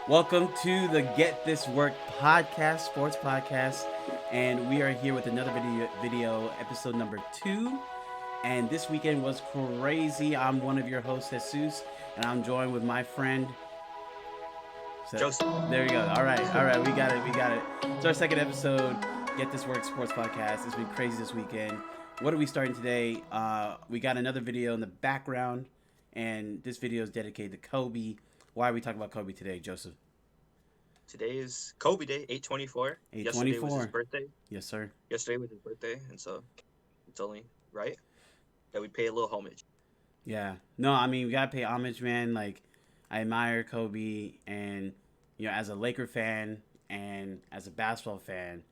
Welcome to the Get This Work podcast, sports podcast, and we are here with another video episode number 2. And this weekend was crazy. I'm one of your hosts, Jesus, and I'm joined with my friend Joseph. There we go. All right, we got it. It's our second episode, Get This Work Sports Podcast. It's been crazy this weekend. What are we starting today? We got another video in the background, and this video is dedicated to Kobe. Why are we talking about Kobe today, Joseph? Today is Kobe Day, 8/24. 8/24. Yesterday was his birthday. Yes, sir. Yesterday was his birthday, and so it's only right that we pay a little homage. Yeah. No, I mean, we got to pay homage, man. Like, I admire Kobe, and, you know, as a Laker fan and as a basketball fan,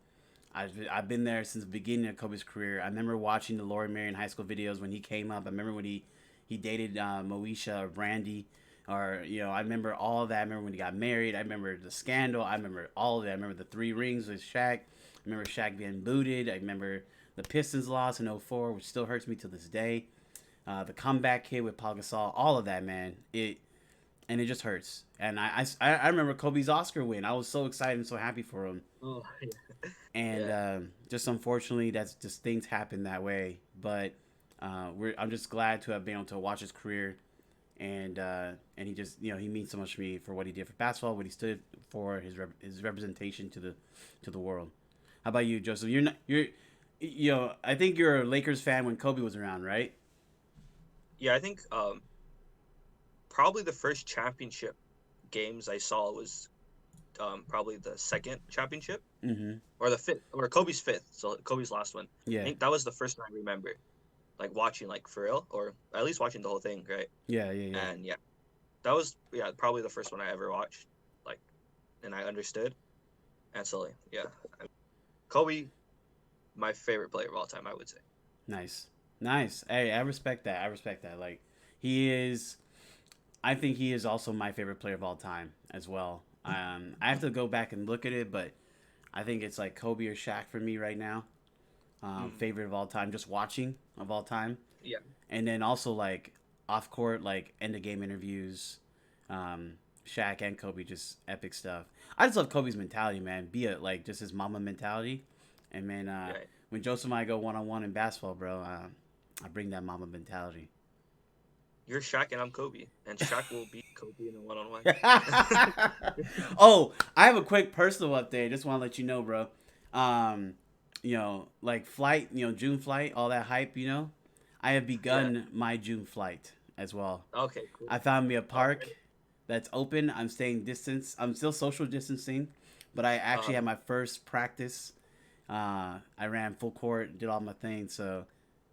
I've been there since the beginning of Kobe's career. I remember watching the Laurie Marion high school videos when he came up. I remember when he dated Moesha or Brandy, or, you know, I remember all of that. I remember when he got married. I remember the scandal. I remember all of that. I remember the 3 rings with Shaq. I remember Shaq being booted. I remember the Pistons loss in 04, which still hurts me to this day. The comeback kid with Paul Gasol, all of that, man. It just hurts. And I remember Kobe's Oscar win. I was so excited and so happy for him. Oh, yeah. And just unfortunately, that's just things happen that way. But I'm just glad to have been able to watch his career, and he just, you know, he means so much to me for what he did for basketball, what he stood for, his representation to the world. How about you, Joseph? I think you're a Lakers fan when Kobe was around, right? Yeah, I think probably the first championship games I saw was probably the second championship, or the fifth, or Kobe's fifth. So Kobe's last one. Yeah. I think that was the first one I remember, like watching, like for real, or at least watching the whole thing, right? Yeah. And yeah, that was probably the first one I ever watched, like, and I understood. And so yeah, Kobe, my favorite player of all time, I would say. Nice. Hey, I respect that. Like, I think he is also my favorite player of all time as well. I have to go back and look at it, but I think it's like Kobe or Shaq for me right now. Favorite of all time, just watching of all time. Yeah. And then also, like, off court, like end of game interviews, Shaq and Kobe, just epic stuff. I just love Kobe's mentality, man. Like, just his Mamba mentality. And man, Right. when Joseph and I go 1-on-1 in basketball, bro, I bring that Mamba mentality. You're Shaq and I'm Kobe, and Shaq will beat Kobe in a 1-on-1. Oh, I have a quick personal update. Just want to let you know, bro. You know, like flight, you know, June flight, all that hype, you know. I have begun my June flight as well. Okay, cool. I found me a park that's open. I'm staying distance. I'm still social distancing, but I actually had my first practice. I ran full court, did all my things. So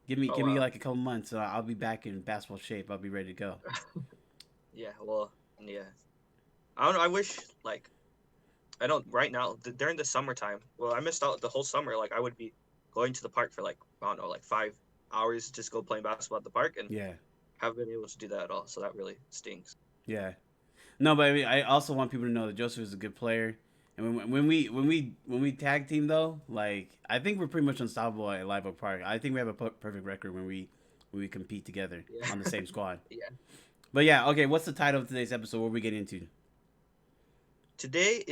give me like a couple months. I'll be back in basketball shape. I'll be ready to go. Yeah, well, yeah. I don't know. I wish, like, I don't right now during the summertime. Well, I missed out the whole summer. Like, I would be going to the park for, like, I don't know, like 5 hours, just go playing basketball at the park, and haven't been able to do that at all. So that really stings. Yeah. No, but I mean, I also want people to know that Joseph is a good player. And when we tag team though, like, I think we're pretty much unstoppable at Live Oak Park. I think we have a perfect record when we compete together on the same squad. Yeah. But yeah, okay. What's the title of today's episode? What are we getting into? Today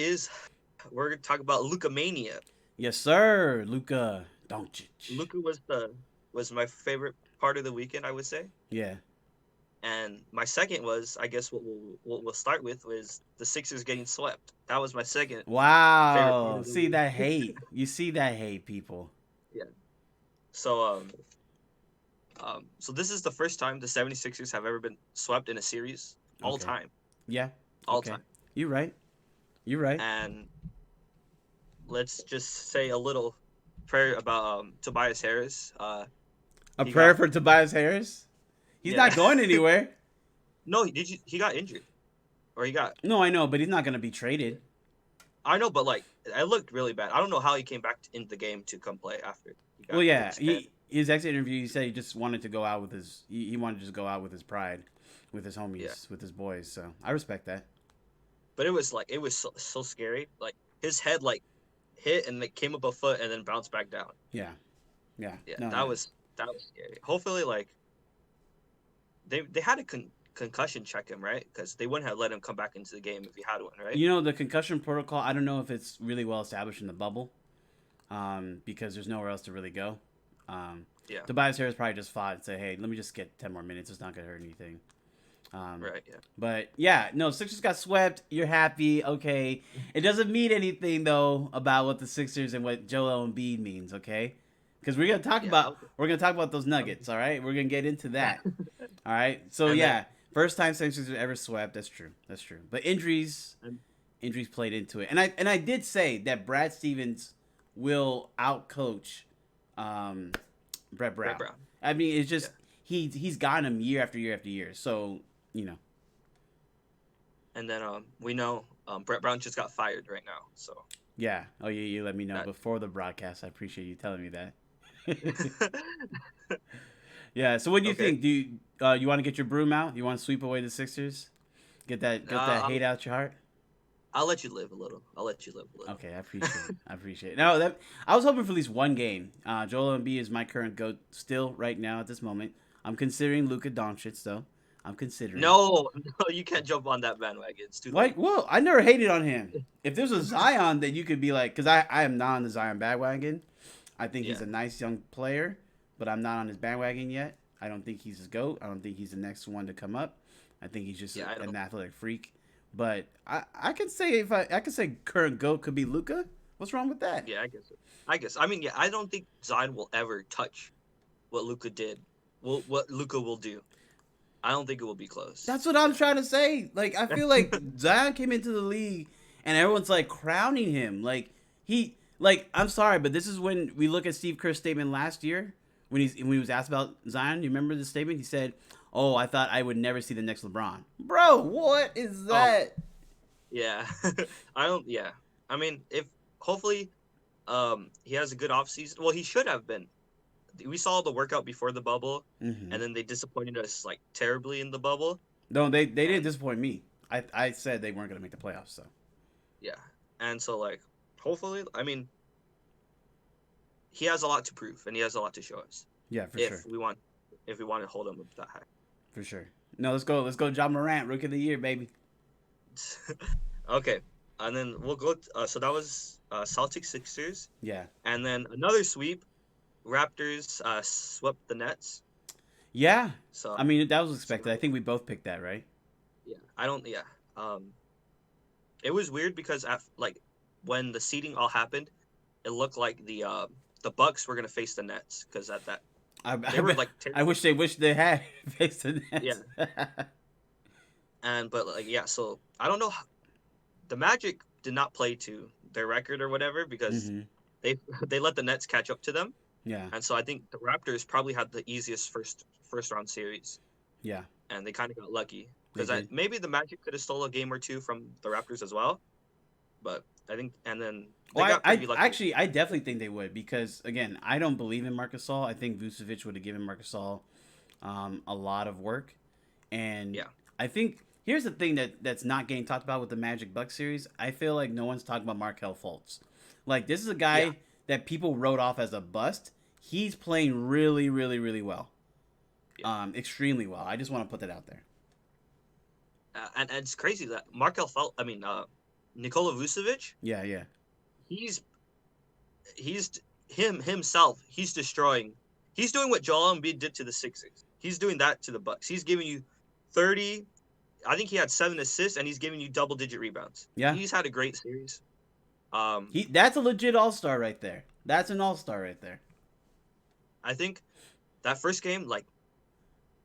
we're gonna talk about Lukamania. Yes, sir. Luka Dončić. Luka was my favorite part of the weekend, I would say. Yeah. And my second was, I guess what we'll start with, was the Sixers getting swept. That was my second. Wow. See that hate. You see that hate, people. Yeah. So so this is the first time the 76ers have ever been swept in a series all time. Yeah. All time. You're right. And let's just say a little prayer about Tobias Harris. A prayer for Tobias Harris? He's not going anywhere. No, he got injured. Or he got... No, I know, but he's not going to be traded. I know, but, like, it looked really bad. I don't know how he came back into the game to come play after. Well, yeah, his exit interview, he said he just wanted to go out with his... He wanted to just go out with his pride, with his homies, with his boys. So I respect that. But it was so scary. Like, his head, like, hit and it came up a foot and then bounced back down. Yeah. No, that was scary. Hopefully, like, they had a concussion check him, right? Because they wouldn't have let him come back into the game if he had one, right? You know, the concussion protocol, I don't know if it's really well established in the bubble, because there's nowhere else to really go. Yeah. Tobias Harris probably just fought and said, hey, let me just get 10 more minutes. It's not going to hurt anything. Right, yeah. But, yeah, no, Sixers got swept. You're happy. Okay. It doesn't mean anything, though, about what the Sixers and what Joel Embiid means, okay? Because we're going to talk about those Nuggets, all right? We're going to get into that. All right? So, first time Sixers ever swept. That's true. But injuries played into it. And I did say that Brad Stevens will outcoach Brett Brown. I mean, it's just he's gotten him year after year after year. So, you know. And then we know Brett Brown just got fired right now. So yeah. Oh, you let me know before the broadcast. I appreciate you telling me that. Yeah. So what do you think? Do you want to get your broom out? You want to sweep away the Sixers? Get that hate out your heart? I'll let you live a little. Okay, I appreciate it. No, I was hoping for at least one game. Joel Embiid is my current GOAT still right now at this moment. I'm considering Luka Dončić, though. I'm considering. No, you can't jump on that bandwagon. It's too late. Well, I never hated on him. If there's a Zion that you could be like, because I am not on the Zion bandwagon. I think he's a nice young player, but I'm not on his bandwagon yet. I don't think he's his GOAT. I don't think he's the next one to come up. I think he's just an athletic freak. But I can say current GOAT could be Luka. What's wrong with that? Yeah, I guess. I mean, I don't think Zion will ever touch what Luka did. What Luka will do. I don't think it will be close. That's what I'm trying to say. Like, I feel like Zion came into the league and everyone's like crowning him. I'm sorry, but this is when we look at Steve Kerr's statement last year when he was asked about Zion. You remember the statement? He said, "Oh, I thought I would never see the next LeBron." Bro, what is that? Yeah. I mean, if hopefully he has a good offseason. Well, he should have been. We saw the workout before the bubble, and then they disappointed us like terribly in the bubble. No, they didn't disappoint me. I said they weren't going to make the playoffs, so. Yeah. And so like hopefully, I mean, he has a lot to prove and he has a lot to show us. Yeah, for sure. If we want to hold him up that high. For sure. No, let's go Ja Morant, Rookie of the Year, baby. Okay. And then we'll go so that was Celtics Sixers. Yeah. And then another sweep, Raptors swept the Nets. Yeah. So I mean, that was expected. I think we both picked that, right? Yeah. It was weird because when the seeding all happened, it looked like the Bucks were gonna face the Nets because at that I wish they had faced the Nets. Yeah. So I don't know. The Magic did not play to their record or whatever because they let the Nets catch up to them. Yeah. And so I think the Raptors probably had the easiest first round series. Yeah. And they kind of got lucky because maybe the Magic could have stole a game or two from the Raptors as well. But I think, and then I definitely think they would because again, I don't believe in Marc Gasol. I think Vucevic would have given Marc Gasol a lot of work, and I think here's the thing that's not getting talked about with the Magic Bucks series. I feel like no one's talking about Markelle Fultz. Like this is a guy that people wrote off as a bust. He's playing really, really, really well, extremely well. I just want to put that out there. And it's crazy that Markelle Fultz. I mean, Nikola Vucevic. Yeah. He's himself. He's destroying. He's doing what Joel Embiid did to the Sixers. He's doing that to the Bucks. He's giving you 30. I think he had 7 assists, and he's giving you double-digit rebounds. Yeah, he's had a great series. That's a legit all-star right there. That's an all-star right there. I think that first game, like,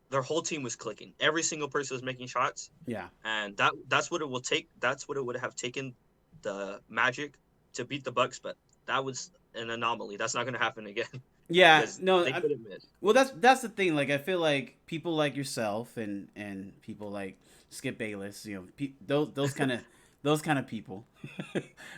their whole team was clicking. Every single person was making shots. Yeah. And that's what it will take. That's what it would have taken the Magic to beat the Bucks, but that was an anomaly. That's not going to happen again. Yeah, no. They couldn't miss. Well, that's the thing. Like, I feel like people like yourself and people like Skip Bayless, you know, those kind of people.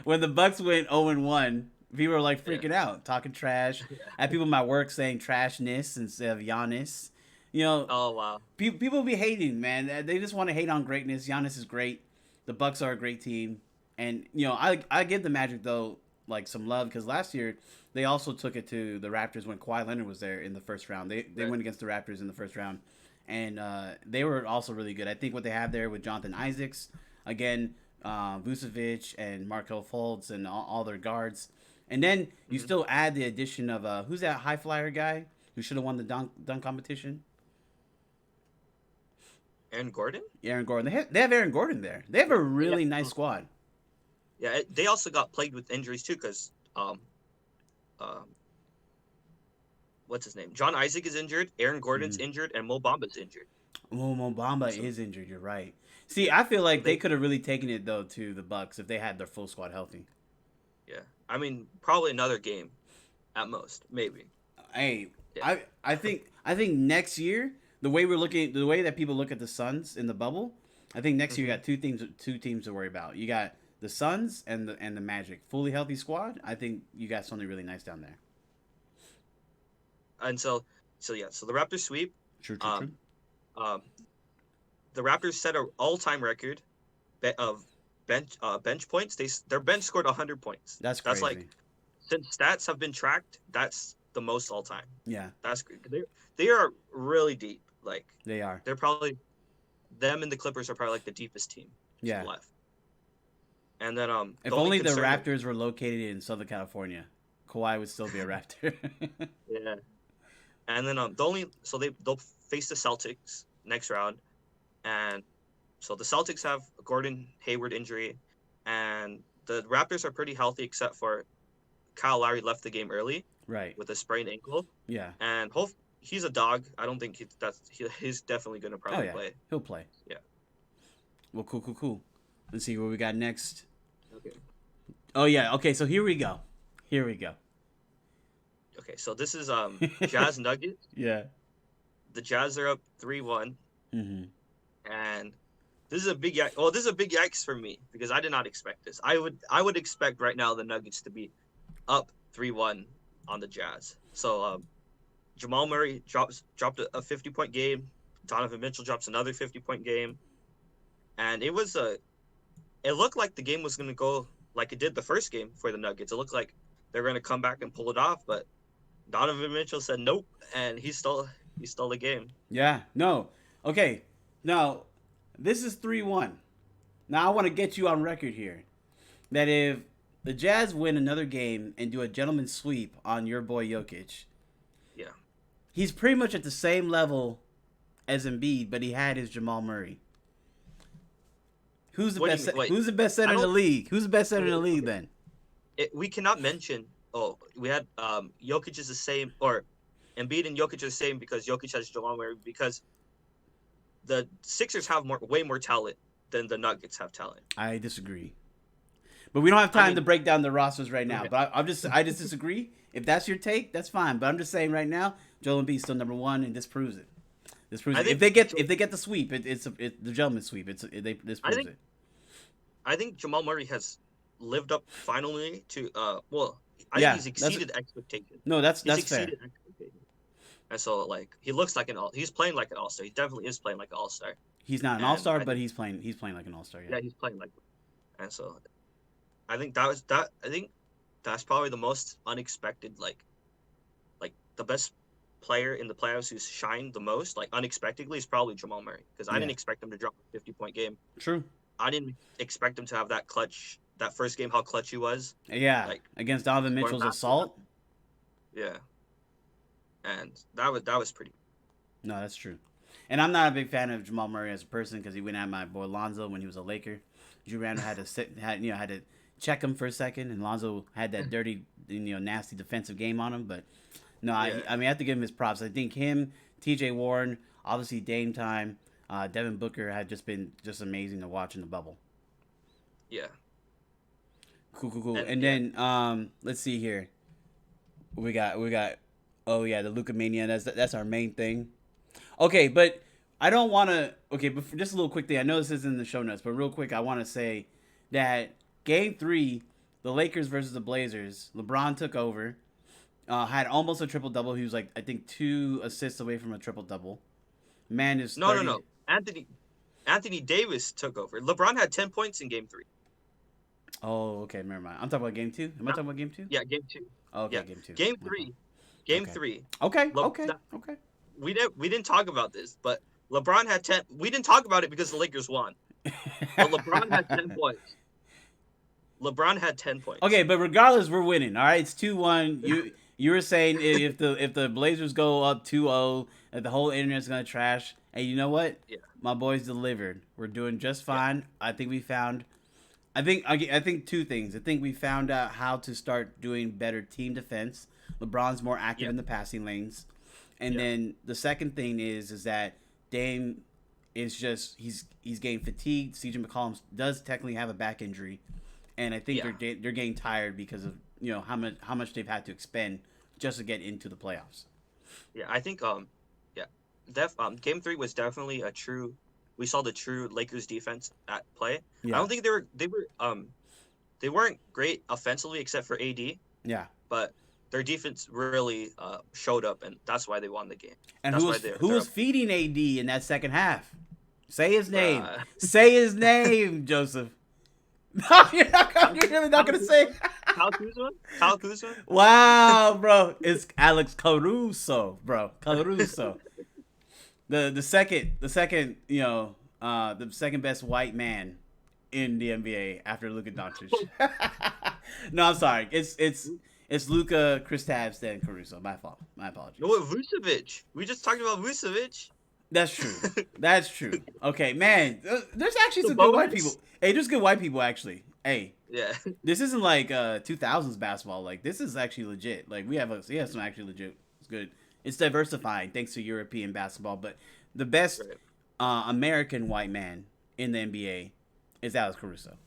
When the Bucks went 0-1, people were like freaking out, talking trash. I had people at my work saying trashness instead of Giannis. You know, oh wow, people be hating, man. They just want to hate on greatness. Giannis is great. The Bucks are a great team, and you know, I give the Magic though like some love because last year they also took it to the Raptors when Kawhi Leonard was there in the first round. They went against the Raptors in the first round, and they were also really good. I think what they have there with Jonathan Isaacs, again, Vucevic and Markel Fultz and all their guards, and then you still add the addition of who's that high flyer guy who should have won the dunk competition? Aaron Gordon. Aaron Gordon. They have Aaron Gordon there. They have a really nice squad. Yeah, they also got plagued with injuries too, because what's his name? John Isaac is injured, Aaron Gordon's injured, and Mo Bamba's injured. Mo Bamba is injured. You're right. See, I feel like they could have really taken it though to the Bucks if they had their full squad healthy. Yeah, I mean, probably another game, at most, maybe. Hey, yeah. I think next year the way that people look at the Suns in the bubble, I think next year you got two teams to worry about. You got the Suns and the Magic, fully healthy squad. I think you got something really nice down there. And so the Raptors sweep. True. The Raptors set an all-time record of bench points. Their bench scored 100 points. That's crazy. That's like, since stats have been tracked, that's the most all-time. Yeah. That's great. They are really deep. Like, they are. They're probably, them and the Clippers are probably like the deepest team left. And then if only the Raptors were located in Southern California, Kawhi would still be a Raptor. Yeah. And then they'll face the Celtics next round, and so the Celtics have a Gordon Hayward injury, and the Raptors are pretty healthy except for Kyle Lowry left the game early, right, with a sprained ankle. Yeah. And he's a dog. I don't think he's definitely gonna probably play. He'll play. Yeah. Well, cool. Let's see what we got next. Okay. Oh yeah. Okay. So here we go. Okay, so this is Jazz Nuggets. Yeah. The Jazz are up 3-1. Mm-hmm. And this is a big yikes for me because I did not expect this. I would expect right now the Nuggets to be up 3-1 on the Jazz. So Jamal Murray dropped a 50-point game. Donovan Mitchell drops another 50-point game. And it looked like the game was going to go like it did the first game for the Nuggets. It looked like they're going to come back and pull it off, but Donovan Mitchell said nope, and he stole the game. Yeah, no. Okay, now, this is 3-1. Now, I want to get you on record here that if the Jazz win another game and do a gentleman's sweep on your boy Jokic, yeah, he's pretty much at the same level as Embiid, but he had his Jamal Murray. Who's the best center in the league? Who's the best center in the league then? We cannot mention. Oh, we had Jokic is the same, or Embiid and Jokic are the same because Jokic has Jamal Murray, because the Sixers have way more talent than the Nuggets have talent. I disagree. But we don't have time to break down the rosters right now. Okay. But I just disagree. If that's your take, that's fine. But I'm just saying right now, Joel Embiid's still number one, and this proves it. If they get the sweep, it's the gentleman's sweep. This proves it. I think Jamal Murray has lived up finally to I think he's exceeded expectations. No, that's fair. Expectations. And so he looks like he's playing like an all-star. He definitely is playing like an all-star. He's not an all-star, but he's playing like an all-star. Yeah, he's playing like. And so I think that's probably the most unexpected, like the best player in the playoffs who's shined the most, unexpectedly, is probably Jamal Murray, because I didn't expect him to drop a 50-point game. True. I didn't expect him to have that first game, how clutch he was. Yeah, against Donovan Mitchell's assault. Yeah. And that was pretty. No, that's true. And I'm not a big fan of Jamal Murray as a person because he went at my boy Lonzo when he was a Laker. Drew Randall had to check him for a second, and Lonzo had that dirty, nasty defensive game on him. But no, yeah. I have to give him his props. I think him, T.J. Warren, obviously Dame time, Devin Booker had just been amazing to watch in the bubble. Yeah. Cool. And then let's see here. We got. Oh yeah, the Lukamania. That's our main thing. Okay, but I don't want to. Okay, but just a little quick thing. I know this isn't in the show notes, but real quick, I want to say that Game 3, the Lakers versus the Blazers, LeBron took over. Had almost a triple double. He was I think 2 assists away from a triple double. Man is no. Anthony Davis took over. LeBron had 10 points in Game 3. Oh, okay, never mind. I'm talking about Game 2. Am I talking about Game 2? Yeah, Game 2. Oh, okay, yeah. Game 2. Game 3. Game 3. Okay. We didn't talk about this, but LeBron had 10. We didn't talk about it because the Lakers won. But LeBron had 10 points. LeBron had 10 points. Okay, but regardless, we're winning. All right, it's 2-1. You were saying if the Blazers go up 2-0, that the whole internet's gonna trash. And you know what? Yeah. My boys delivered. We're doing just fine. Yeah. I think two things. I think we found out how to start doing better team defense. LeBron's more active in the passing lanes. And then the second thing is that Dame is just he's getting fatigued. CJ McCollum does technically have a back injury, and I think they're getting tired because of how much they've had to expend just to get into the playoffs. Yeah, I think Game 3 was definitely we saw the true Lakers defense at play. Yeah. I don't think they weren't great offensively except for AD. Yeah. But their defense really showed up, and that's why they won the game. And who was feeding AD in that second half? Say his name. Say his name, Joseph. No, you're really not going to say it. Kyle Kuzma? Wow, bro. It's Alex Caruso, bro. Caruso. The second, the second best white man in the NBA after Luka Dončić. No, I'm sorry. It's Luka, Kristaps, then Caruso. My fault. My apologies. No, Vucevic. We just talked about Vucevic. That's true. That's true. Okay, man. There's actually some good white people. Hey, there's good white people, actually. Hey. Yeah. This isn't like 2000s basketball. Like, this is actually legit. Like, we have some actually legit. It's good. It's diversifying thanks to European basketball. But the best American white man in the NBA is Alex Caruso.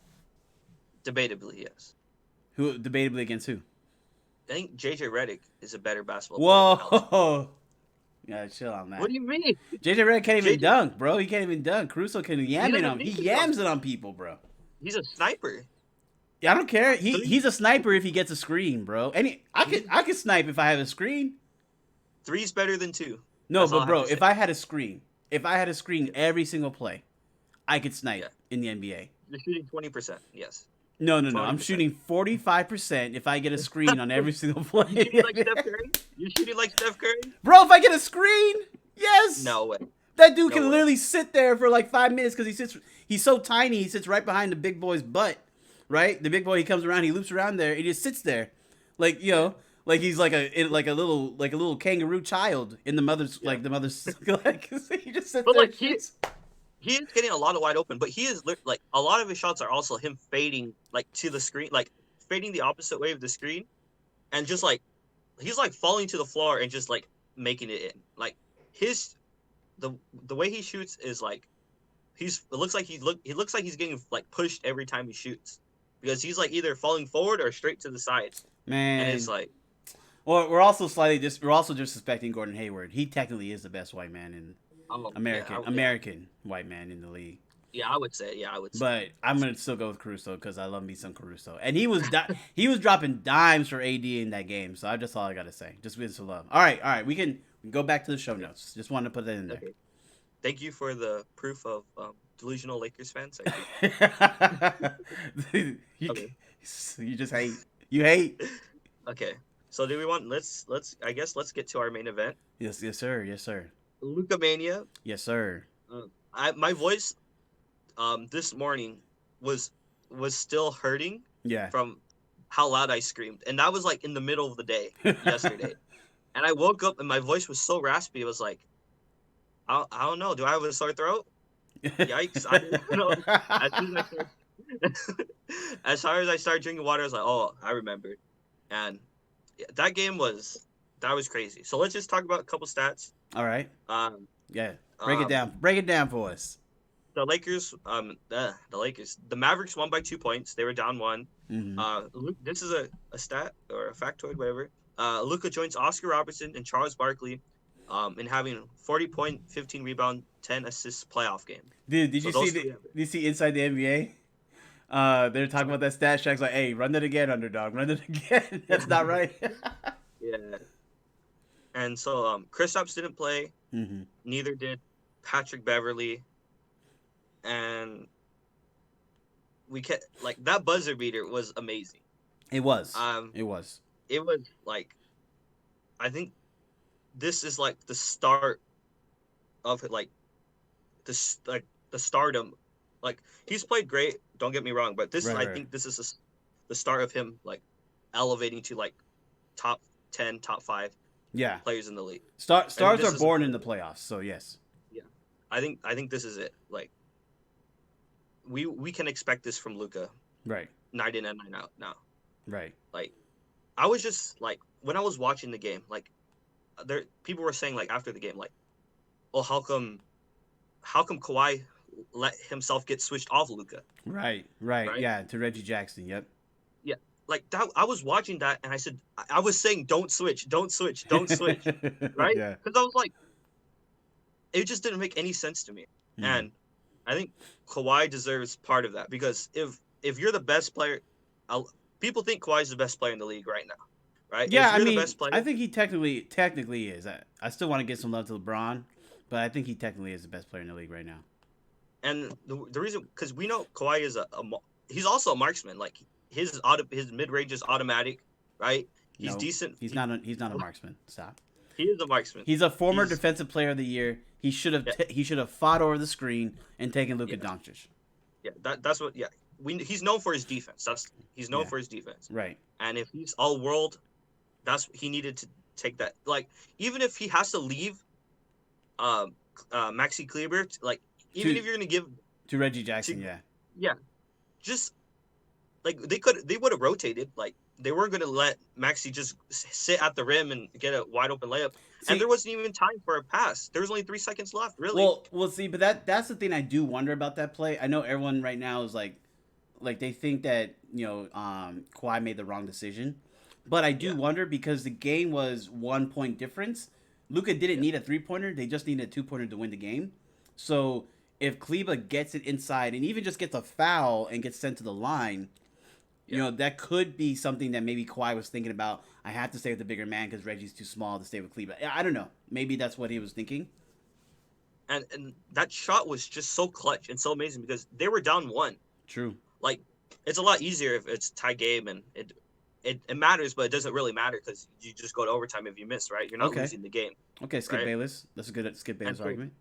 Debatably, yes. Who debatably against who? I think JJ Redick is a better basketball player. Whoa. Yeah, chill on that. What do you mean? JJ Redick can't even dunk, bro. He can't even dunk. Caruso can yam it on. He yams it on people, bro. He's a sniper. Yeah, I don't care. He's a sniper if he gets a screen, bro. I could snipe if I have a screen. 3's better than 2. No, but bro, if I had a screen every single play, I could snipe in the NBA. You're shooting 20%. Yes. No. I'm shooting 45% if I get a screen on every single play. You shooting like Steph Curry? You shooting like Steph Curry? Bro, if I get a screen, yes. No way. That dude can literally sit there for like 5 minutes because he's so tiny. He sits right behind the big boy's butt, right? The big boy, he comes around, he loops around there, and he just sits there, like like he's like a little kangaroo child in the mother's like he just sits but there. Like he is getting a lot of wide open, but he is like a lot of his shots are also him fading like to the screen, like fading the opposite way of the screen, and just like he's like falling to the floor and just like making it in. Like the way he shoots is like it looks like he's getting like pushed every time he shoots because he's like either falling forward or straight to the side. Man, and it's like. Well, we're also disrespecting Gordon Hayward. He technically is the best white man in American white man in the league. Yeah, I would say. But I'm gonna still go with Caruso because I love me some Caruso, and he was dropping dimes for AD in that game. So that's all I gotta say. Just with some love. All right, we can go back to the show notes. Just wanted to put that in there. Okay. Thank you for the proof of delusional Lakers fans. You just hate. You hate. Okay. So do we want let's get to our main event. Yes, sir. Lukamania. Yes, sir. My voice this morning was still hurting from how loud I screamed. And that was like in the middle of the day yesterday. And I woke up and my voice was so raspy. It was like I don't know, do I have a sore throat? Yikes. I didn't know. As far as I started drinking water, I was like, oh, I remembered. And that game was crazy. So let's just talk about a couple stats. All right. Break it down. Break it down for us. The Lakers, the Mavericks won by 2 points. They were down 1. Mm-hmm. This is a stat or a factoid, whatever. Luka joins Oscar Robertson and Charles Barkley in having 40 point, 15 rebound, 10 assists playoff game. Dude, did you see Inside the NBA? They're talking about that stat. Shaq's like, hey, run that again, underdog. Run it again. That's not right. Yeah. And so Kristaps didn't play. Mm-hmm. Neither did Patrick Beverley. And we kept like that buzzer beater was amazing. It was. It was like, I think this is like the start of like the stardom. Like he's played great. Don't get me wrong, but this is Right, I right. think this is the start of him like elevating to like top 10, top 5 Yeah. players in the league. I think Stars this are is a born in the playoffs, so yes. yeah. I think this is it. Like we can expect this from Luka Right. night in and night out now. Right. Like I was just like when I was watching the game, like there people were saying like after the game, like, oh how come Kawhi let himself get switched off Luka, Right. Right. right? Yeah. To Reggie Jackson. Yep. Yeah, like that. I was watching that and I said I was saying don't switch, don't switch, don't switch, right? Yeah. Because I was like it just didn't make any sense to me, Mm. and I think Kawhi deserves part of that because if you're the best player, I'll, people think Kawhi's the best player in the league right now, right? Yeah. If I you're the mean, best player, I think he technically is. I still want to give some love to LeBron, but I think he technically is the best player in the league right now. and the reason because we know Kawhi is he's also a marksman. Like his mid range is automatic, right? He's No, decent. he's not a marksman. Stop. He is a marksman. He's a former He's defensive player of the year. yeah, He should have fought over the screen and taken Luka yeah, Dončić. yeah. That's what yeah. He's known for his defense. He's known Yeah. for his defense. Right. And if he's all world, he needed to take that. Like even if he has to leave, Maxi Kleber, like even To if you're gonna give to Reggie Jackson. to Yeah. yeah, just like they would have rotated. Like they weren't gonna let Maxi just sit at the rim and get a wide open layup. And See, there wasn't even time for a pass. There was only 3 seconds left, really. well, see, but that's the thing I do wonder about that play. I know everyone right now is like they think that Kawhi made the wrong decision, but I do Yeah, wonder because the game was 1 point difference. Luka didn't yeah, need a 3 pointer; they just needed a 2 pointer to win the game. So if Kleba gets it inside and even just gets a foul and gets sent to the line, yeah. that could be something that maybe Kawhi was thinking about. I have to stay with the bigger man because Reggie's too small to stay with Kleba. I don't know. Maybe that's what he was thinking. And that shot was just so clutch and so amazing because they were down one. True. Like it's a lot easier if it's tie game and it matters, but it doesn't really matter because you just go to overtime if you miss, right? You're not Okay. losing the game, Okay, Skip right? Bayless. That's a good Skip Bayless And so, argument.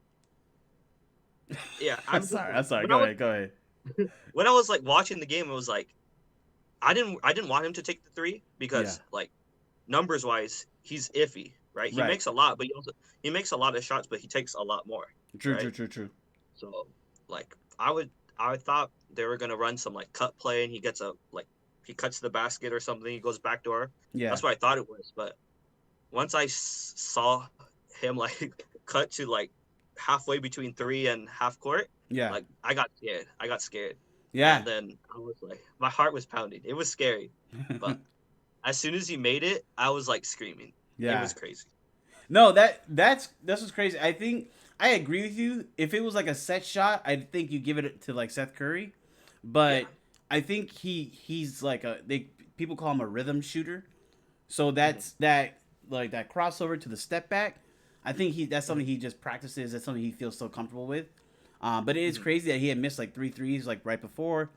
yeah, I'm I'm just sorry. like I'm sorry. when I was Go ahead. when I was like watching the game, it was like I didn't want him to take the three Yeah. because like numbers wise, he's iffy, right? He Right. makes a lot, but he makes a lot of shots, but he takes a lot more, True. right? True. So like I thought they were gonna run some like cut play and he gets he cuts the basket or something, he goes backdoor. Yeah. That's what I thought it was, but once I saw him like cut to like halfway between 3 and half court, Yeah. like I got scared. I got scared. Yeah. And then I was like, my heart was pounding. It was scary. But as soon as he made it, I was like screaming. It Yeah. was crazy. No, that's what's crazy. I think I agree with you. If it was like a set shot, I think you give it to like Seth Curry, but Yeah. I think he's like people call him a rhythm shooter. So Mm-hmm. that's that like that crossover to the step back. I think that's something he just practices. That's something he feels so comfortable with. But it is Mm-hmm. crazy that he had missed like 3 threes like right before.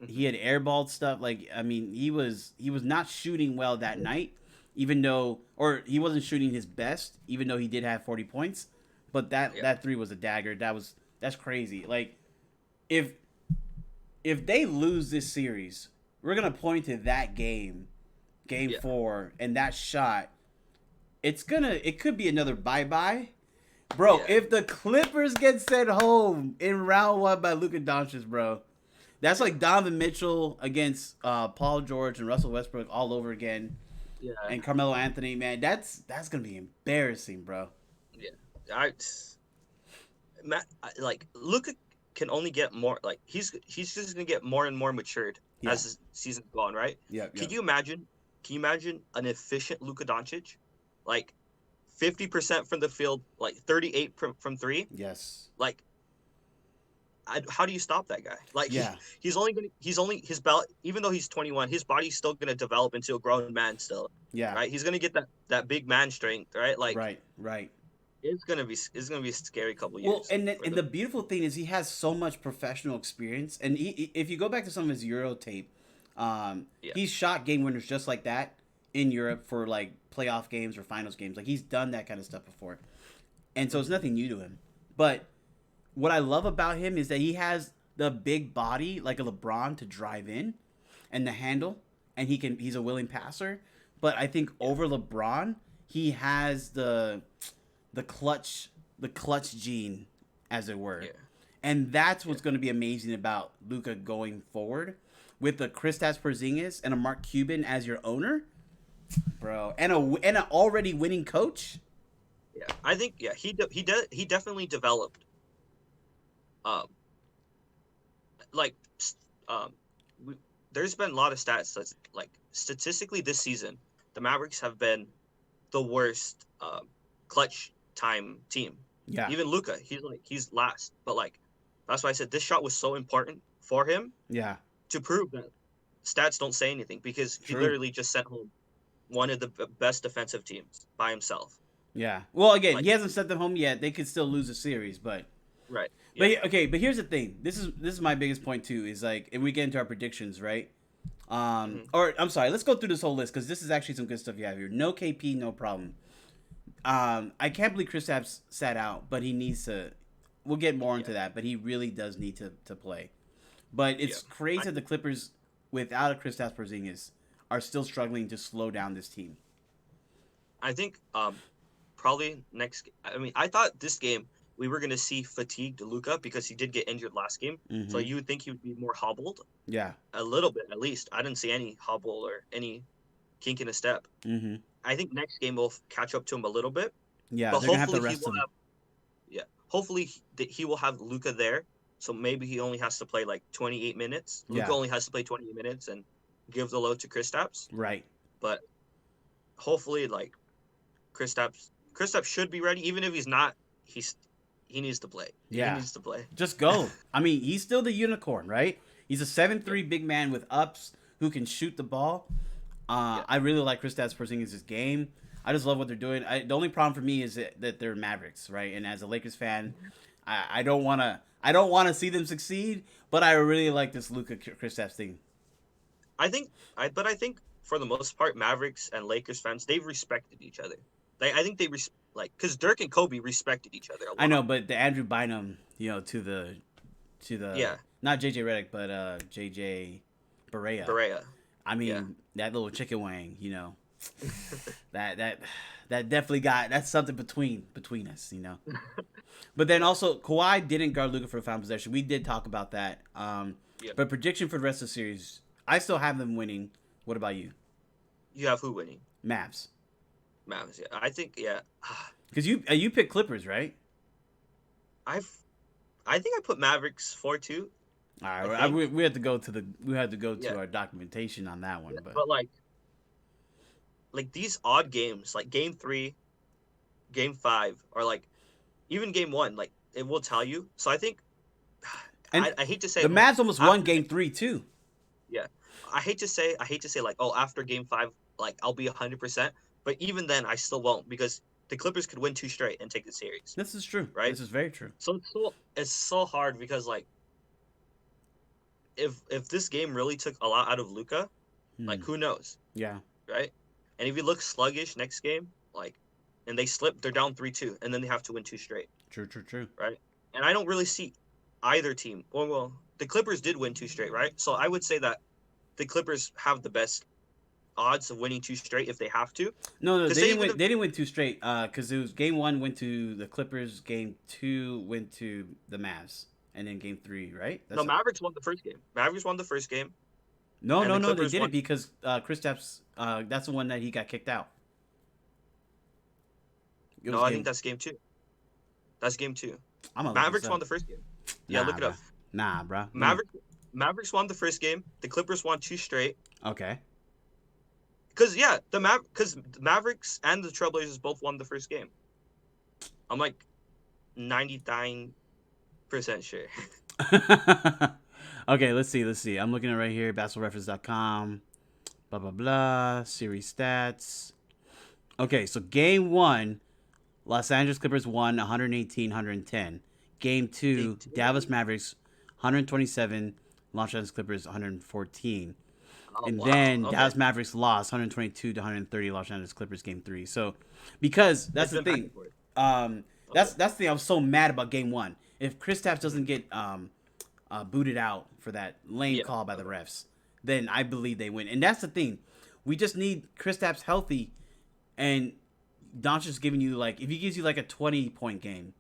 He had airballed stuff. Like I mean, he was not shooting well that night, even though or he wasn't shooting his best, even though he did have 40 points. But Yeah. that three was a dagger. That's crazy. Like if they lose this series, we're gonna point to that game Yeah. 4, and that shot. It could be another bye. Bro, Yeah. if the Clippers get sent home in round 1 by Luka Dončić, bro, that's like Donovan Mitchell against Paul George and Russell Westbrook all over again, Yeah. and Carmelo Anthony. Man, that's gonna be embarrassing, bro. Yeah. Like Luka can only get more. Like he's just gonna get more and more matured Yeah. as the season's gone, right? Yeah. Can you imagine? Can you imagine an efficient Luka Doncic, like 50% from the field, like 38 from 3? Yes. Like, how do you stop that guy? Like, Yeah. he's only his belt. Even though he's 21, his body's still gonna develop into a grown man still, Yeah. right? He's gonna get that big man strength, right? Like, Right. it's gonna be a scary couple years. Well, and the beautiful thing is he has so much professional experience, and if you go back to some of his Euro tape, Yeah. he's shot game winners just like that in Europe for like playoff games or finals games. Like he's done that kind of stuff before, and so it's nothing new to him. But what I love about him is that he has the big body like a LeBron to drive in, and the handle, and he's a willing passer. But I think over LeBron, he has the clutch gene, as it were. Yeah. And that's what's going to be amazing about Luka going forward, with the Kristaps Porzingis and a Mark Cuban as your owner, bro, and an already winning coach. Yeah, I think he definitely developed. Like there's been a lot of stats that's like statistically this season, the Mavericks have been the worst clutch time team. Yeah. Even Luka, he's last, but like that's why I said this shot was so important for him. Yeah. To prove that stats don't say anything, because he literally just sent home one of the best defensive teams by himself. Yeah. Well, again, he hasn't sent them home yet. They could still lose a series, but right. Yeah. But here's the thing. This is my biggest point too. Is like if we get into our predictions, right? Or I'm sorry, let's go through this whole list because this is actually some good stuff you have here. No KP, no problem. I can't believe Kristaps sat out, but he needs to. We'll get more into that, but he really does need to play. But it's crazy that the Clippers, without a Kristaps Porzingis, are still struggling to slow down this team. I think probably next. I mean, I thought this game we were going to see fatigued Luka because he did get injured last game. Mm-hmm. So you would think he would be more hobbled. Yeah. A little bit, at least. I didn't see any hobble or any kink in a step. Mm-hmm. I think next game will catch up to him a little bit. Yeah, but they're going to have to rest him. Hopefully he will have Luka there. So maybe he only has to play like 28 minutes. Luka only has to play 28 minutes and give the load to Kristaps. Right. But hopefully, like, Kristaps should be ready. Even if he's not, he needs to play. Yeah. He needs to play. Just go. I mean, he's still the unicorn, right? He's a 7'3" big man with ups who can shoot the ball. I really like Kristaps Porzingis' game. I just love what they're doing. The only problem for me is that they're Mavericks, right? And as a Lakers fan, I don't want to see them succeed, but I really like this Luka Kristaps thing. I think for the most part, Mavericks and Lakers fans, they've respected each other. I think they because Dirk and Kobe respected each other a lot. I know, but the Andrew Bynum, to the not JJ Redick, but JJ Barea. I mean, that little chicken wing, that definitely that's something between us, But then also Kawhi didn't guard Luka for a final possession. We did talk about that. But prediction for the rest of the series, I still have them winning. What about you? You have who winning? Mavs. Yeah. I think because you picked Clippers, right? I think I put Mavericks 4-2. All right, we had to go to our documentation on that one, but like these odd games, like Game 3, Game 5, or like even Game 1, like it will tell you. So I think, I hate to say the Mavs almost won Game 3 too. Yeah, I hate to say like, oh, after Game 5, like I'll be 100%, but even then I still won't, because the Clippers could win 2 straight and take the series. This is true, right? This is very true. So it's so hard because like, if this game really took a lot out of Luka, like who knows? Yeah. Right. And if you look sluggish next game, like, and they slip, they're down 3-2, and then they have to win 2 straight. True. Right. And I don't really see either team. Well, the Clippers did win 2 straight, right? So I would say that the Clippers have the best odds of winning 2 straight if they have to. No, they didn't win 2 straight. Because it was Game 1 went to the Clippers, Game 2 went to the Mavs, and then Game 3, right? Mavericks won the first game. No, they didn't, because Kristaps, that's the one that he got kicked out. I think that's Game 2. Mavericks won the first game. Yeah, look it up. Nah, bro. Mavericks won the first game. The Clippers won 2 straight. Okay. Because the Mavericks and the Trailblazers both won the first game. I'm like 99% sure. Okay, let's see. I'm looking at right here, basketballreference.com. Blah, blah, blah. Series stats. Okay, so Game 1, Los Angeles Clippers won 118-110. Game 2, Dallas Mavericks 127, Los Angeles Clippers 114. Then Dallas Mavericks lost 122-130, Los Angeles Clippers Game 3. So, because that's the thing. That's the thing I was so mad about Game 1. if Kristaps doesn't get booted out for that lame call by the refs, then I believe they win. And that's the thing. We just need Kristaps healthy, and Doncic giving you like, if he gives you like a 20-point game,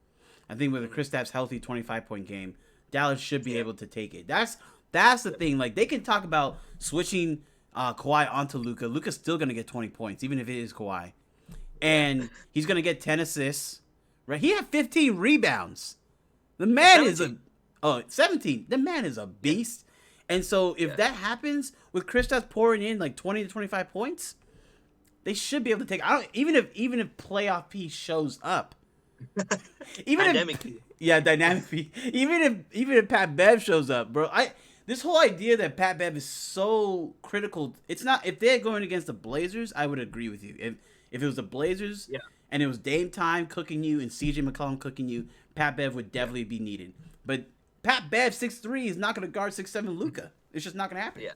I think with a Kristaps healthy 25-point game, Dallas should be able to take it. That's the thing. Like, they can talk about switching Kawhi onto Luka. Luka's still gonna get 20 points, even if it is Kawhi, and he's gonna get 10 assists. Right? He had 15 rebounds. The man 17. 17. The man is a beast. And so if that happens with Kristaps pouring in like 20 to 25 points, they should be able to take. Even if playoff P shows up, Dynamic P. Dynamic P. Even if Pat Bev shows up, bro. This whole idea that Pat Bev is so critical. It's not. If they're going against the Blazers, I would agree with you. If it was the Blazers, and it was Dame Time cooking you and CJ McCollum cooking you, Pat Bev would definitely be needed. But Pat Bev 6'3" is not going to guard 6'7" Luka. It's just not going to happen. Yeah,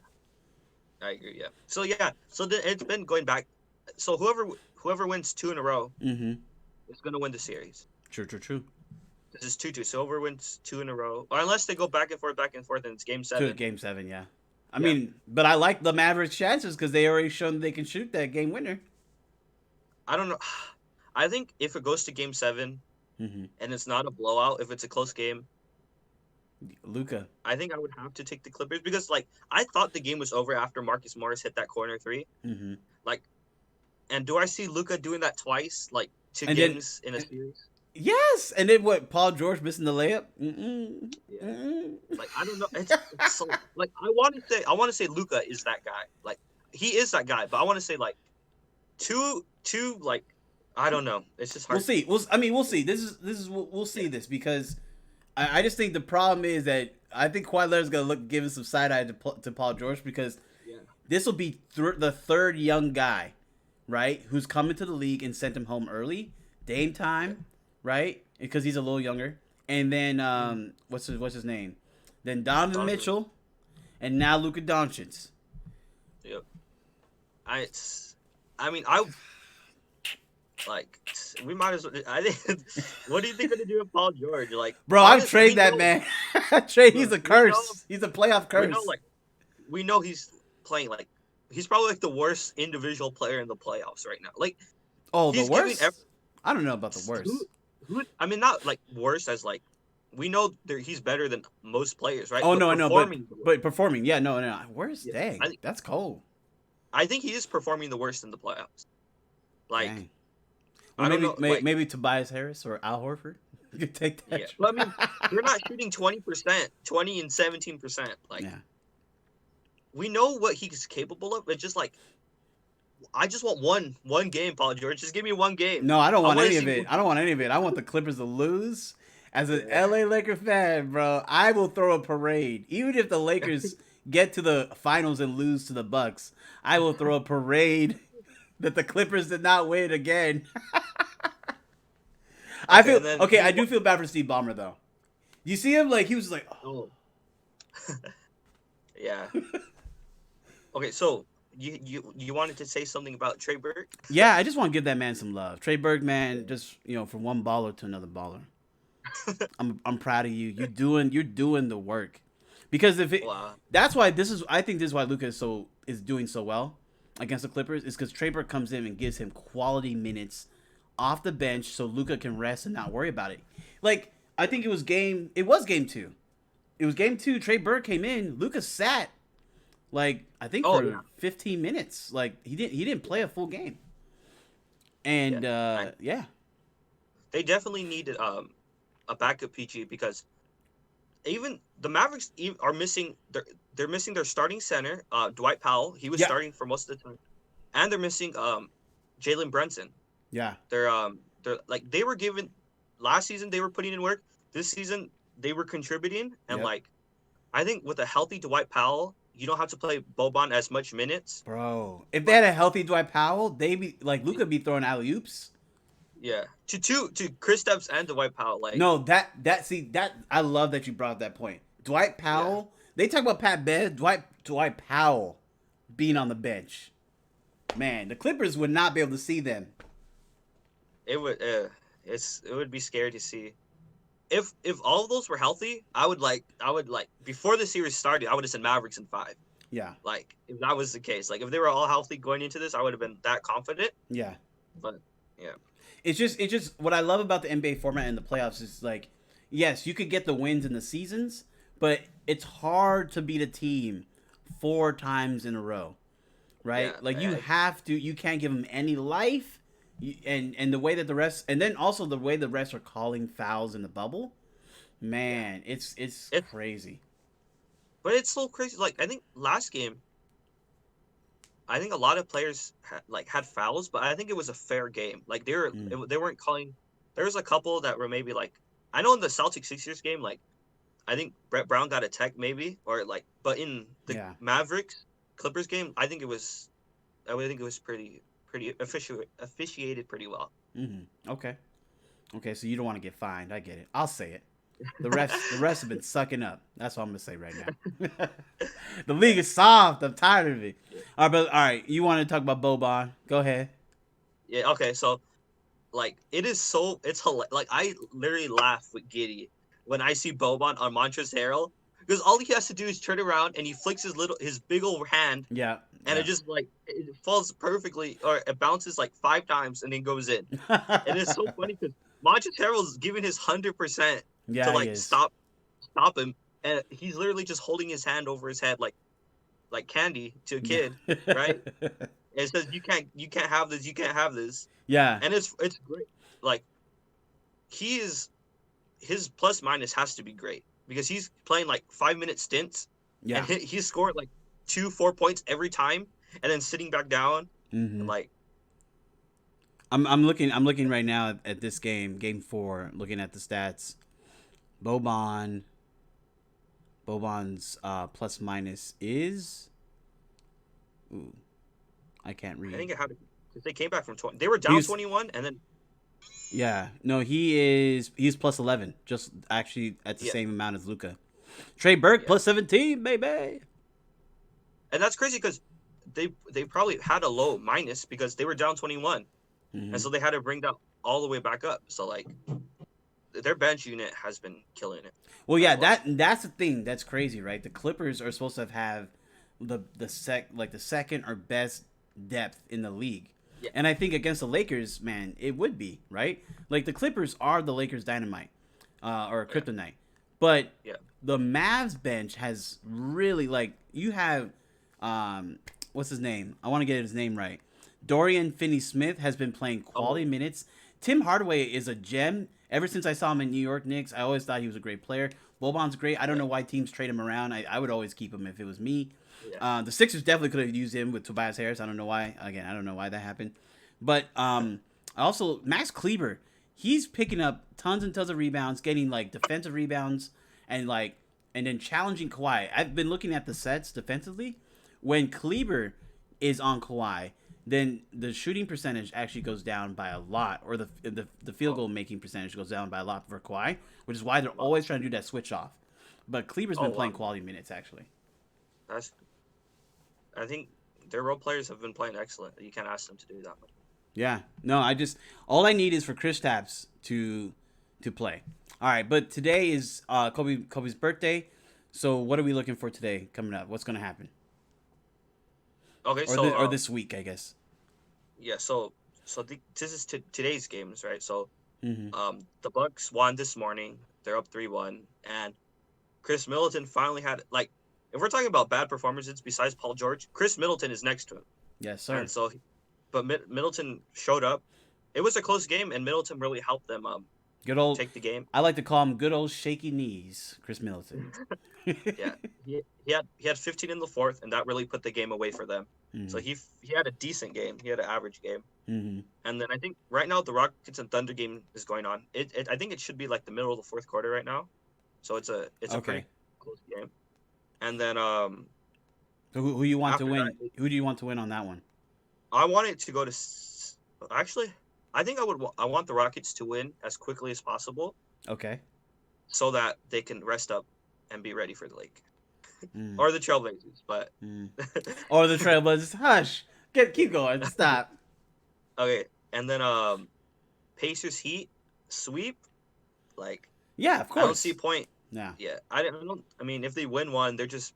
I agree. Yeah. So it's been going back. So whoever wins 2 in a row is going to win the series. True. This is 2-2. So whoever wins 2 in a row, or unless they go back and forth, and it's Game 7. Game 7, yeah. I mean, but I like the Mavericks' chances because they already shown they can shoot that game winner. I don't know. I think if it goes to Game 7 and it's not a blowout, if it's a close game, Luka, I think I would have to take the Clippers because, like, I thought the game was over after Marcus Morris hit that corner 3. Like, and do I see Luka doing that twice, like 2 games in a series? Yes, and then what? Paul George missing the layup? Like, I don't know. It's so, like, I want to say Luka is that guy. Like, he is that guy, but I want to say like two like, I don't know. It's just hard. We'll see. We'll see. We'll see this because I just think the problem is that I think Kawhi Leonard's gonna give us some side eye to Paul George because this will be the third young guy, right, who's come into the league and sent him home early. Dame Time, right, because he's a little younger, and then what's his name? Then Donovan Mitchell, and now Luka Dončić. Yep. I we might as well. I think. What do you think they're gonna do with Paul George? Like, bro, I'd trade that man. He's a curse. He's a playoff curse. We know he's playing like he's probably like the worst individual player in the playoffs right now. Like, the worst. I don't know about the worst. I mean, not like worse as like we know he's better than most players, right? Oh no, but performing, no. Worst, dang, that's cold. I think he is performing the worst in the playoffs. Like. Dang. Well, maybe Tobias Harris or Al Horford. You could take that. Yeah. Well, I mean, they're not shooting 20%, 20 and 17%. Like, we know what he's capable of. It's just like, I just want one game, Paul George. Just give me one game. No, I don't want any of it. I don't want any of it. I want the Clippers to lose. As an LA Laker fan, bro, I will throw a parade. Even if the Lakers get to the finals and lose to the Bucks, I will throw a parade that the Clippers did not win again. I do feel bad for Steve Ballmer though. You see him like he was like, oh. Yeah. Okay, so you wanted to say something about Trey Burke? Yeah, I just want to give that man some love. Trey Burke, man, just from one baller to another baller. I'm proud of you. You're doing the work. Because that's why I think this is why Luka is doing so well against the Clippers is because Trey Burke comes in and gives him quality minutes off the bench so Luka can rest and not worry about it. Like, I think it was game 2. It was game 2. Trey Burke came in. Luka sat, like, I think for 15 minutes. Like, he didn't play a full game. And, They definitely needed a backup PG because even the Mavericks are missing they're missing their starting center, Dwight Powell. He was starting for most of the time. And they're missing Jalen Brunson. Yeah. They're like they were given last season they were putting in work. This season they were contributing and like I think with a healthy Dwight Powell, you don't have to play Boban as much minutes. Bro, if they had a healthy Dwight Powell, Luka be throwing alley-oops. Yeah. To Kristaps and Dwight Powell like. No, that I love that you brought up that point. Dwight Powell, they talk about Pat Bev, Dwight Powell being on the bench. Man, the Clippers would not be able to see them. It would be scary to see. if all of those were healthy, I would like before the series started, I would have said Mavericks in 5. Yeah. Like if that was the case, like if they were all healthy going into this, I would have been that confident. Yeah. But yeah, It's just what I love about the NBA format and the playoffs is like, yes, you could get the wins in the seasons, but it's hard to beat a team 4 times in a row, right? yeah, Like you man. have to, you can't give them any life, and the way that the rest, and then also the way the refs are calling fouls in the bubble, man, it's It's crazy. but it's so crazy. Like I think last game, I think a lot of players had fouls, but I think it was a fair game. Like Mm. they weren't calling. There was a couple that were maybe like I know in the Celtics Sixers game, like I think Brett Brown got a tech maybe or like, but in the Yeah. Mavericks Clippers game, I would think it was pretty officiated pretty well. Okay. Okay. So you don't want to get fined. I get it. I'll say it. The refs have been sucking up. That's what I'm gonna say right now. The league is soft. I'm tired of it. All right, but all right. You want to talk about Boban? Go ahead. Yeah. Okay. So like it is so like I literally laugh with Giddy when I see Boban on Montrezl Harrell because all he has to do is turn around and he flicks his big old hand Yeah, and it yeah. just like it falls perfectly or it bounces like 5 times and then goes in. And it's so funny because Montrezl Harrell's giving his 100% to Yeah, he like is. stop him, and he's literally just holding his hand over his head like candy to a Yeah. kid, right? And it says you can't have this, you can't have this, Yeah, and it's great. Like he is his plus minus has to be great because he's playing like 5 minute stints, and yeah. he scored like 4 points every time, and then sitting back down and hmm like I'm looking right now at this game 4, looking at the stats. Boban, Boban's plus minus is. Ooh, I can't I read. think it had because they came back from 20. They were He down was 21, and then Yeah, no, he's plus 11, just actually at the yeah, same amount as Luka. Trey Burke yeah, plus 17, baby. and that's crazy because they probably had a low minus because they were down 21, and hmm so they had to bring that all the way back up. So like their bench unit has been killing it Well, yeah, as well. that's the thing that's crazy, right? The Clippers are supposed to have the second or best depth in the league, Yeah, and I think against the Lakers, man, it would be right. Like the Clippers are the Lakers' dynamite, or yeah, kryptonite, but yeah. the Mavs bench has really like you have, what's his name? I want to get his name right. Dorian Finney-Smith has been playing quality Oh, minutes. Tim Hardaway is a gem. Ever since I saw him in New York Knicks, I always thought he was a great player. Boban's great. I don't yeah, know why teams trade him around. I would always keep him if it was me. yeah. The Sixers definitely could have used him with Tobias Harris. I don't know why. Again, I don't know why that happened. But also Max Kleber, he's picking up tons and tons of rebounds, getting like defensive rebounds, and like and then challenging Kawhi. I've been looking at the sets defensively. When Kleber is on Kawhi, then the shooting percentage actually goes down by a lot, or the field Oh, goal making percentage goes down by a lot for Kawhi, which is why they're wow. always trying to do that switch off. But Kleber's Oh been wow. playing quality minutes actually. That's I think their role players have been playing excellent. You can't ask them to do that much. Yeah, no, I just all I need is for Chris Tapps to play. All right, but today is Kobe's birthday, so what are we looking for today coming up? What's gonna happen, Okay, or so this week, I guess. yeah, this is today's games, right? So Mm-hmm. the Bucks won this morning. They're up 3-1, and Chris Middleton finally had like if we're talking about bad performances besides Paul George, Chris Middleton is next to him. Yes, sir. And so but Middleton showed up. It was a close game and Middleton really helped them Good old. take the game. I like to call him good old shaky knees, Chris Middleton. Yeah. He had 15 in the fourth and that really put the game away for them. So mm-hmm. he had a decent game. He had an average game. Mm-hmm. And then I think right now the Rockets and Thunder game is going on. I think it should be like the middle of the fourth quarter right now. So it's a pretty Okay. close game. And then So who you want to after that, win? Who do you want to win on that one? I want it to go to. Actually, I think I want the Rockets to win as quickly as possible, Okay. so that they can rest up and be ready for the Lake Mm. or the Trailblazers. But Mm. Or the Trailblazers. Hush. Keep going. Stop. okay, and then Pacers Heat sweep. Like Yeah, of I don't course. see a point. Yeah. Yeah, I don't. I mean, if they win one, they're just.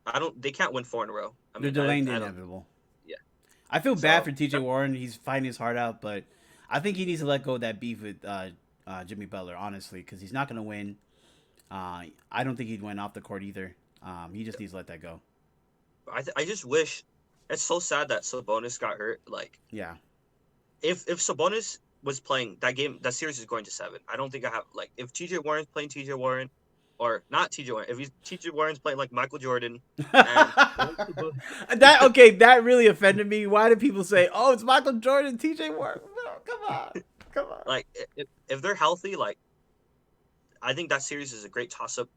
I don't. They can't win 4 in a row. I They're mean, delaying the I don't. inevitable. Yeah. I feel bad So for TJ Warren. He's fighting his heart out, but I think he needs to let go of that beef with Jimmy Butler, honestly, because he's not going to win. I don't think he'd win off the court either. He just needs to let that go. I just wish. It's so sad that Sabonis got hurt. Like, Yeah. if Sabonis was playing that game, that series is going to 7. I don't think I have like if TJ Warren's playing TJ Warren, or not TJ Warren. If TJ Warren's playing like Michael Jordan, and that really offended me. Why do people say, "Oh, it's Michael Jordan, TJ Warren"? No, come on. like if they're healthy, like I think that series is a great toss up.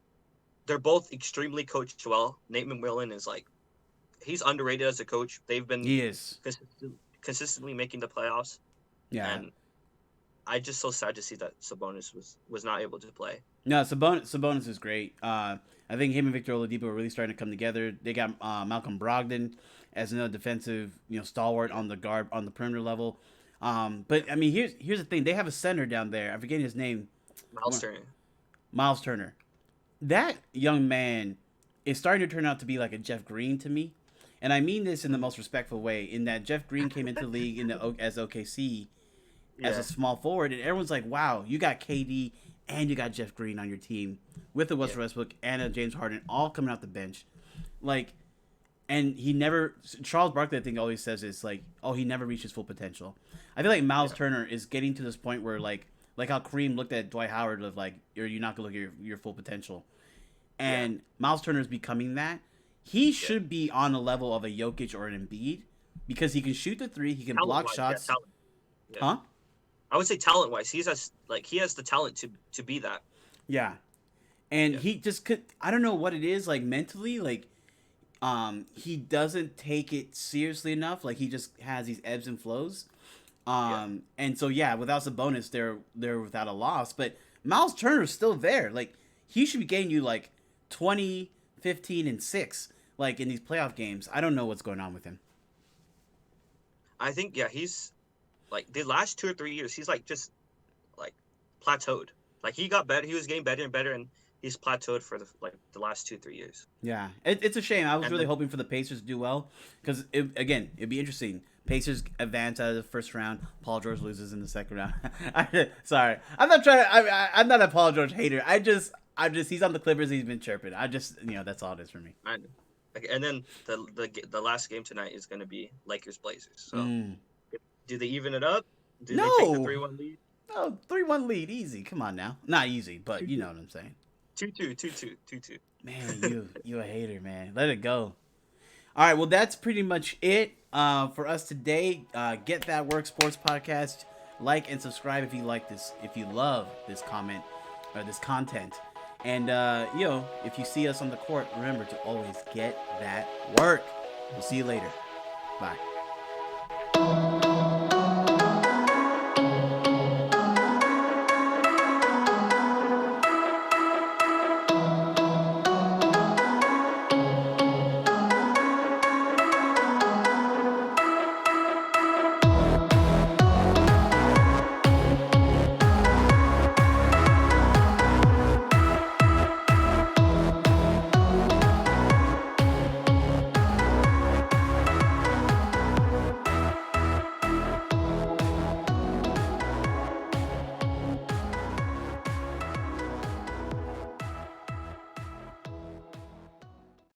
They're both extremely coached well. Nate McMillan is like he's underrated as a coach. They've been He is consistently making the playoffs. Yeah. And I just so sad to see that Sabonis was not able to play. No, Sabonis is great. I think him and Victor Oladipo are really starting to come together. They got Malcolm Brogdon as another defensive, stalwart on the perimeter level. But I mean, here's the thing: they have a center down there. I'm forgetting his name. Miles Turner. That young man is starting to turn out to be like a Jeff Green to me, and I mean this in the most respectful way. In that Jeff Green came into the league as OKC. As a small forward, and everyone's like, "Wow, you got KD and you got Jeff Green on your team with a Westbrook and a James Harden all coming off the bench." Like, and Charles Barkley, I think, always says it's like, "Oh, he never reached his full potential." I feel like Miles Turner is getting to this point where like how Kareem looked at Dwight Howard of like, you're not gonna look at your full potential, and Miles Turner is becoming that. He should be on the level of a Jokic or an Embiid because he can shoot the three, he can block shots. Huh? I would say talent-wise, he has the talent to be that. Yeah, and he just could. I don't know what it is like mentally. Like, he doesn't take it seriously enough. Like he just has these ebbs and flows. And so without Sabonis, they're without a loss. But Miles Turner's still there. Like he should be getting you like 20, 15, and 6 like in these playoff games. I don't know what's going on with him. I think he's. Like the last 2 or 3 years, he's like just like plateaued. Like he got better, he was getting better and better, and he's plateaued for the last 2 or 3 years. Yeah, it's a shame. I was really hoping for the Pacers to do well because it'd be interesting. Pacers advance out of the first round. Paul George loses in the second round. Sorry, I'm not trying to. I'm not a Paul George hater. I'm just he's on the Clippers. He's been chirping. That's all it is for me. I know. And then the last game tonight is going to be Lakers Blazers. So. Do they even it up? Do they take the 3-1 lead? No, 3-1 lead, easy. Come on now. Not easy, but you know what I'm saying. 2-2. Man, you a hater, man. Let it go. All right, well, that's pretty much it for us today. Get That Work Sports Podcast. Like and subscribe if you like this, if you love this comment or this content. And, if you see us on the court, remember to always get that work. We'll see you later. Bye.